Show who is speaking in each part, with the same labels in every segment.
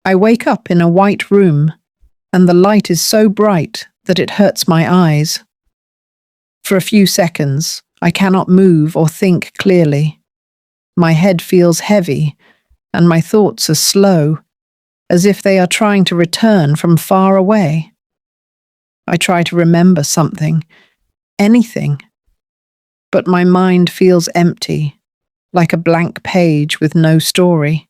Speaker 1: I wake up in a white room, and the light is so bright that it hurts my eyes. For a few seconds, I cannot move or think clearly. My head feels heavy, and my thoughts are slow, as if they are trying to return from far away. I try to remember something, anything, but my mind feels empty, like a blank page with no story.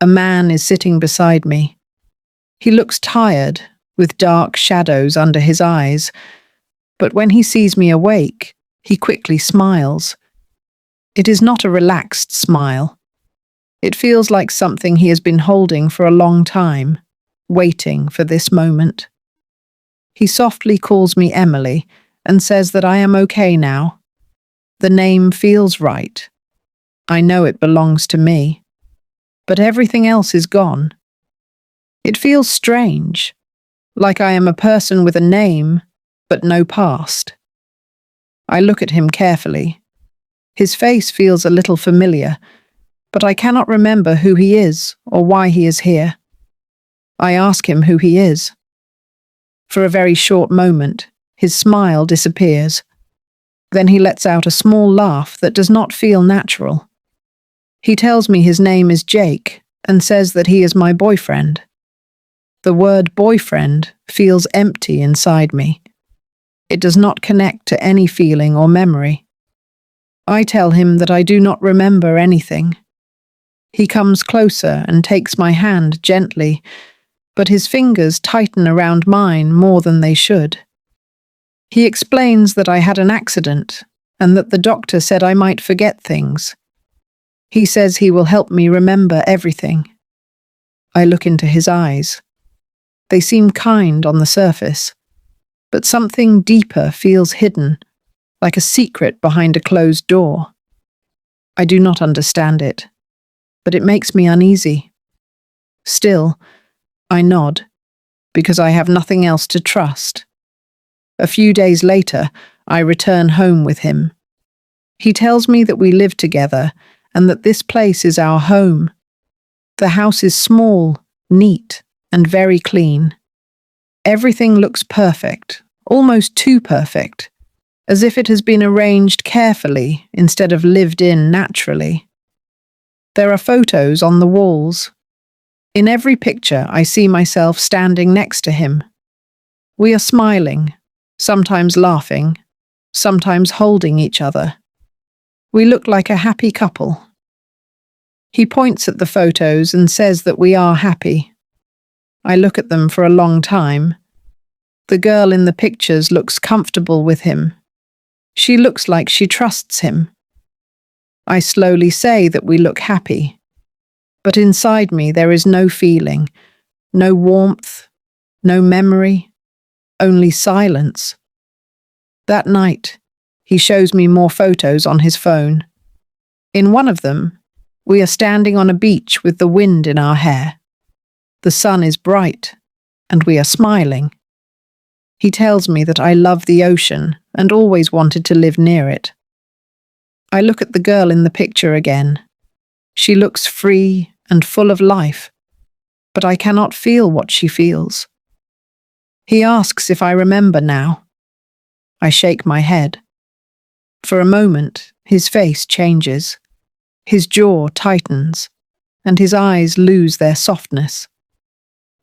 Speaker 1: A man is sitting beside me. He looks tired, with dark shadows under his eyes, but when he sees me awake, he quickly smiles. It is not a relaxed smile. It feels like something he has been holding for a long time, waiting for this moment. He softly calls me Emily and says that I am okay now. The name feels right. I know it belongs to me, but everything else is gone. It feels strange, like I am a person with a name, but no past. I look at him carefully. His face feels a little familiar, but I cannot remember who he is or why he is here. I ask him who he is. For a very short moment, his smile disappears. Then he lets out a small laugh that does not feel natural. He tells me his name is Jake and says that he is my boyfriend. The word boyfriend feels empty inside me. It does not connect to any feeling or memory. I tell him that I do not remember anything. He comes closer and takes my hand gently, but his fingers tighten around mine more than they should. He explains that I had an accident and that the doctor said I might forget things. He says he will help me remember everything. I look into his eyes. They seem kind on the surface, but something deeper feels hidden, like a secret behind a closed door. I do not understand it, but it makes me uneasy. Still, I nod, because I have nothing else to trust. A few days later, I return home with him. He tells me that we live together and that this place is our home. The house is small, neat, and very clean. Everything looks perfect, almost too perfect, as if it has been arranged carefully instead of lived in naturally. There are photos on the walls. In every picture, I see myself standing next to him. We are smiling, sometimes laughing, sometimes holding each other. We look like a happy couple. He points at the photos and says that we are happy. I look at them for a long time. The girl in the pictures looks comfortable with him. She looks like she trusts him. I slowly say that we look happy, but inside me there is no feeling, no warmth, no memory, only silence. That night, he shows me more photos on his phone. In one of them, we are standing on a beach with the wind in our hair. The sun is bright, and we are smiling. He tells me that I love the ocean and always wanted to live near it. I look at the girl in the picture again. She looks free and full of life, but I cannot feel what she feels. He asks if I remember now. I shake my head. For a moment, his face changes. His jaw tightens, and his eyes lose their softness.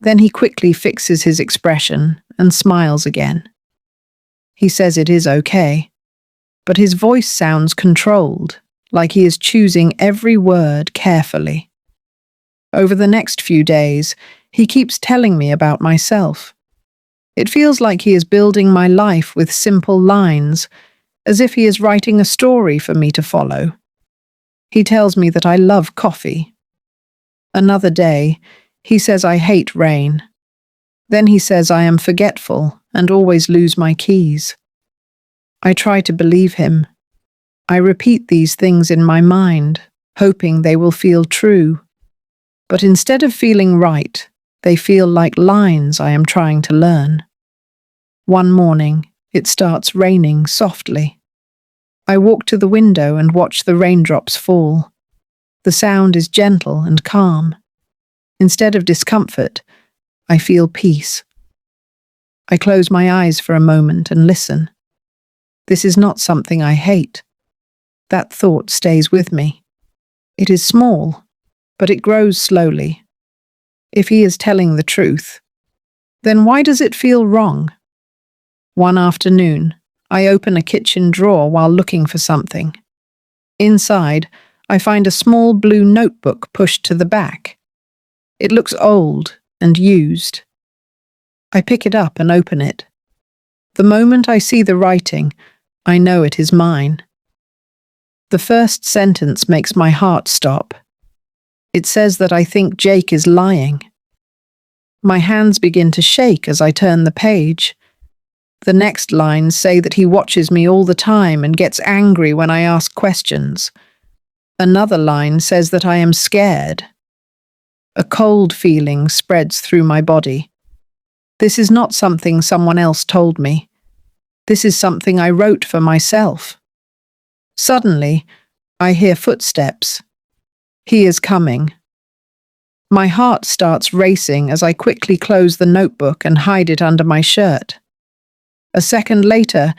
Speaker 1: Then he quickly fixes his expression and smiles again. He says it is okay, but his voice sounds controlled, like he is choosing every word carefully. Over the next few days, he keeps telling me about myself. It feels like he is building my life with simple lines, as if he is writing a story for me to follow. He tells me that I love coffee. Another day, he says I hate rain. Then he says I am forgetful and always lose my keys. I try to believe him. I repeat these things in my mind, hoping they will feel true. But instead of feeling right, they feel like lines I am trying to learn. One morning, it starts raining softly. I walk to the window and watch the raindrops fall. The sound is gentle and calm. Instead of discomfort, I feel peace. I close my eyes for a moment and listen. This is not something I hate. That thought stays with me. It is small, but it grows slowly. If he is telling the truth, then why does it feel wrong? One afternoon, I open a kitchen drawer while looking for something. Inside, I find a small blue notebook pushed to the back. It looks old and used. I pick it up and open it. The moment I see the writing, I know it is mine. The first sentence makes my heart stop. It says that I think Jake is lying. My hands begin to shake as I turn the page. The next lines say that he watches me all the time and gets angry when I ask questions. Another line says that I am scared. A cold feeling spreads through my body. This is not something someone else told me. This is something I wrote for myself. Suddenly, I hear footsteps. He is coming. My heart starts racing as I quickly close the notebook and hide it under my shirt. A second later,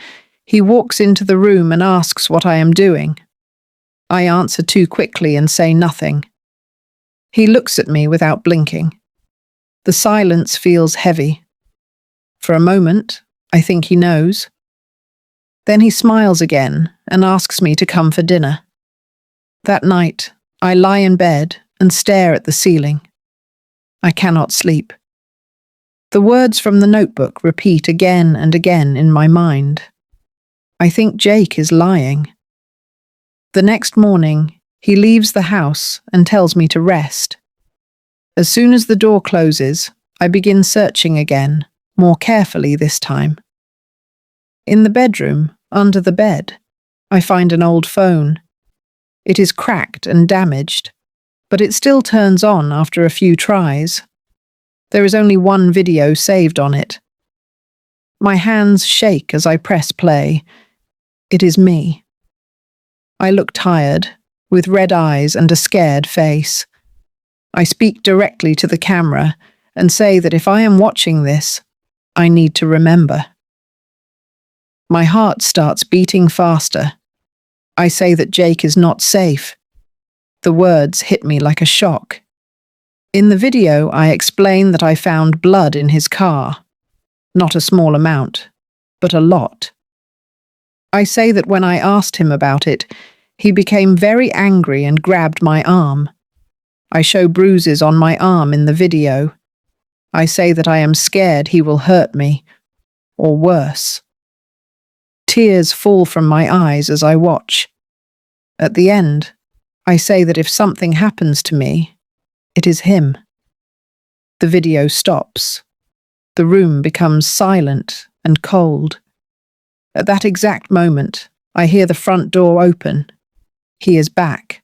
Speaker 1: he walks into the room and asks what I am doing. I answer too quickly and say nothing. He looks at me without blinking. The silence feels heavy. For a moment, I think he knows. Then he smiles again and asks me to come for dinner. That night, I lie in bed and stare at the ceiling. I cannot sleep. The words from the notebook repeat again and again in my mind. I think Jake is lying. The next morning, he leaves the house and tells me to rest. As soon as the door closes, I begin searching again, more carefully this time. In the bedroom, under the bed, I find an old phone. It is cracked and damaged, but it still turns on after a few tries. There is only one video saved on it. My hands shake as I press play. It is me. I look tired, with red eyes and a scared face. I speak directly to the camera and say that if I am watching this, I need to remember. My heart starts beating faster. I say that Jake is not safe. The words hit me like a shock. In the video, I explain that I found blood in his car. Not a small amount, but a lot. I say that when I asked him about it, he became very angry and grabbed my arm. I show bruises on my arm in the video. I say that I am scared he will hurt me, or worse. Tears fall from my eyes as I watch. At the end, I say that if something happens to me, it is him. The video stops. The room becomes silent and cold. At that exact moment, I hear the front door open. He is back.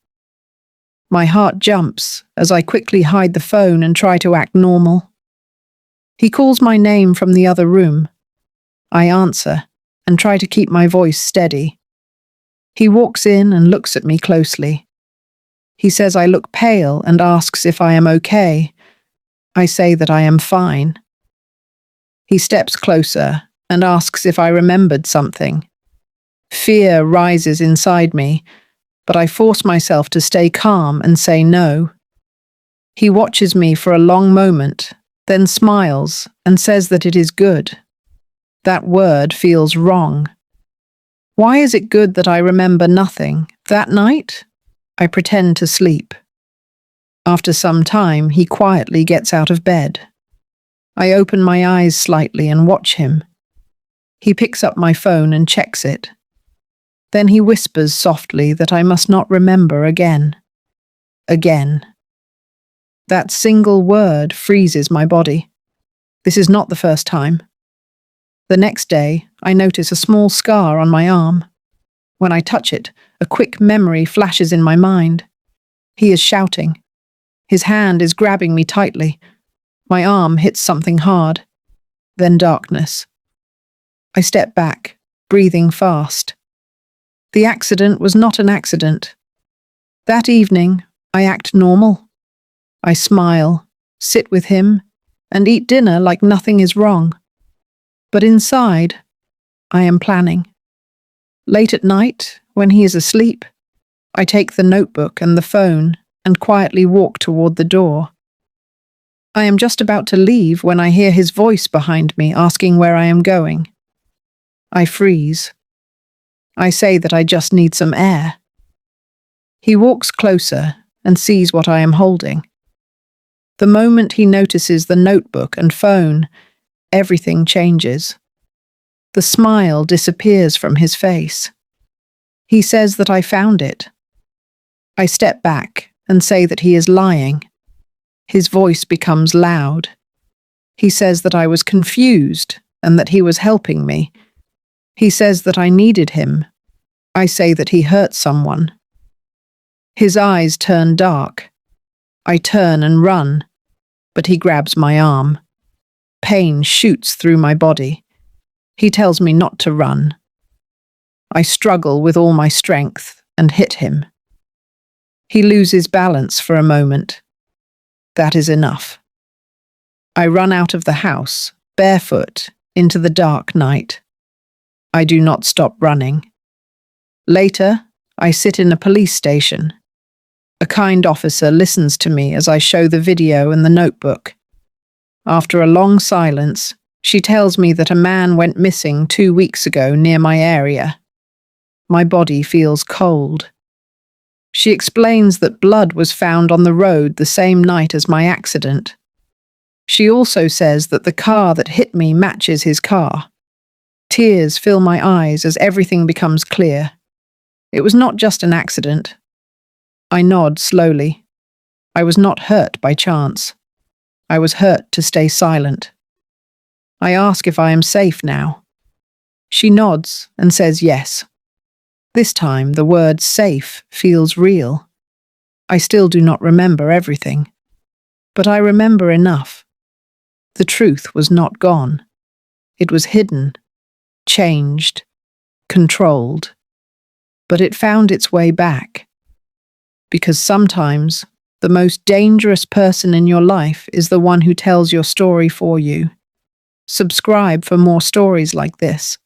Speaker 1: My heart jumps as I quickly hide the phone and try to act normal. He calls my name from the other room. I answer and try to keep my voice steady. He walks in and looks at me closely. He says I look pale and asks if I am okay. I say that I am fine. He steps closer and asks if I remembered something. Fear rises inside me, but I force myself to stay calm and say no. He watches me for a long moment, then smiles and says that it is good. That word feels wrong. Why is it good that I remember nothing? That night, I pretend to sleep. After some time, he quietly gets out of bed. I open my eyes slightly and watch him. He picks up my phone and checks it. Then he whispers softly that I must not remember again. Again. That single word freezes my body. This is not the first time. The next day, I notice a small scar on my arm. When I touch it, a quick memory flashes in my mind. He is shouting. His hand is grabbing me tightly. My arm hits something hard. Then darkness. I step back, breathing fast. The accident was not an accident. That evening, I act normal. I smile, sit with him, and eat dinner like nothing is wrong. But inside, I am planning. Late at night, when he is asleep, I take the notebook and the phone and quietly walk toward the door. I am just about to leave when I hear his voice behind me asking where I am going. I freeze. I say that I just need some air. He walks closer and sees what I am holding. The moment he notices the notebook and phone, everything changes. The smile disappears from his face. He says that I found it. I step back and say that he is lying. His voice becomes loud. He says that I was confused and that he was helping me. He says that I needed him. I say that he hurt someone. His eyes turn dark. I turn and run, but he grabs my arm. Pain shoots through my body. He tells me not to run. I struggle with all my strength and hit him. He loses balance for a moment. That is enough. I run out of the house, barefoot, into the dark night. I do not stop running. Later, I sit in a police station. A kind officer listens to me as I show the video and the notebook. After a long silence, she tells me that a man went missing 2 weeks ago near my area. My body feels cold. She explains that blood was found on the road the same night as my accident. She also says that the car that hit me matches his car. Tears fill my eyes as everything becomes clear. It was not just an accident. I nod slowly. I was not hurt by chance. I was hurt to stay silent. I ask if I am safe now. She nods and says yes. This time the word safe feels real. I still do not remember everything, but I remember enough. The truth was not gone. It was hidden, changed, controlled, but it found its way back. Because sometimes the most dangerous person in your life is the one who tells your story for you. Subscribe for more stories like this.